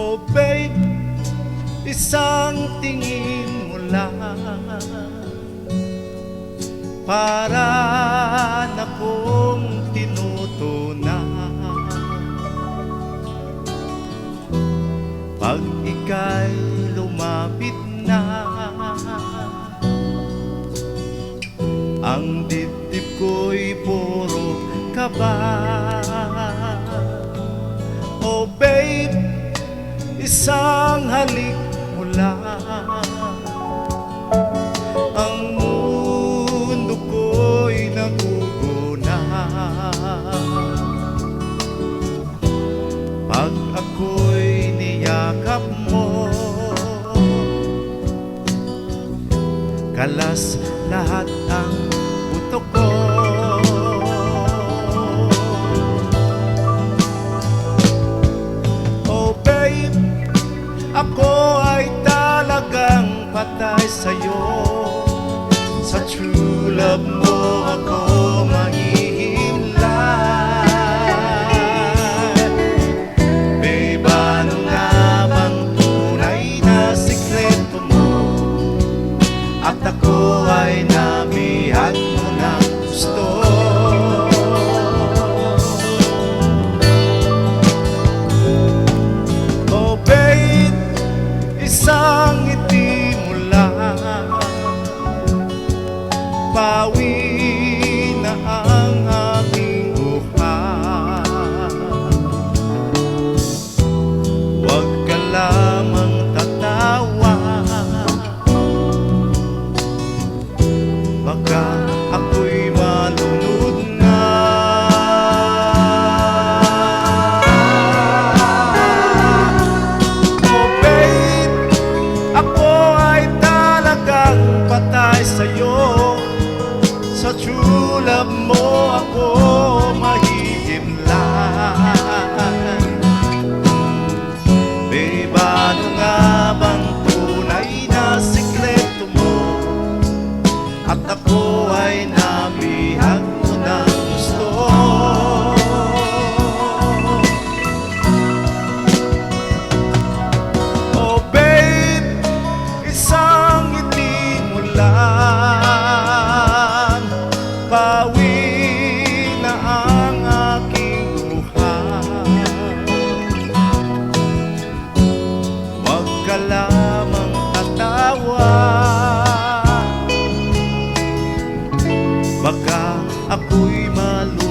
Oh babe, isang tingin mo lang para na kong tinutunan. Pag ika'y lumapit na, ang dibdib ko'y puro kaba. Oh babe, isang halik mo lang, ang mundo ko'y naguguna. Pag ako'y niyakap mo, kalas lahat ang buto ko. Oh babe, ako ay talagang patay sa'yo. Sa true love mo ako mahihimlay. Babe, ano nga bang tunay na sikreto mo? At ako ay nabihag mo ng gusto. Oh babe, isang ngiti mo lang, pawi na ang aking buhay. Huwag ka lamang tatawa, baka ako'y malunod na. Oh babe, ako ay talagang patay sa'yo. Sa true love mo ako mahihimlay. Babe, ano nga bang tunay na sikreto mo? At ako ay nabihag mo ng gusto. Oh babe, isang ngiti mo lang, pawi na ang aking buhay. Huwag ka lamang tatawa, baka ako'y malu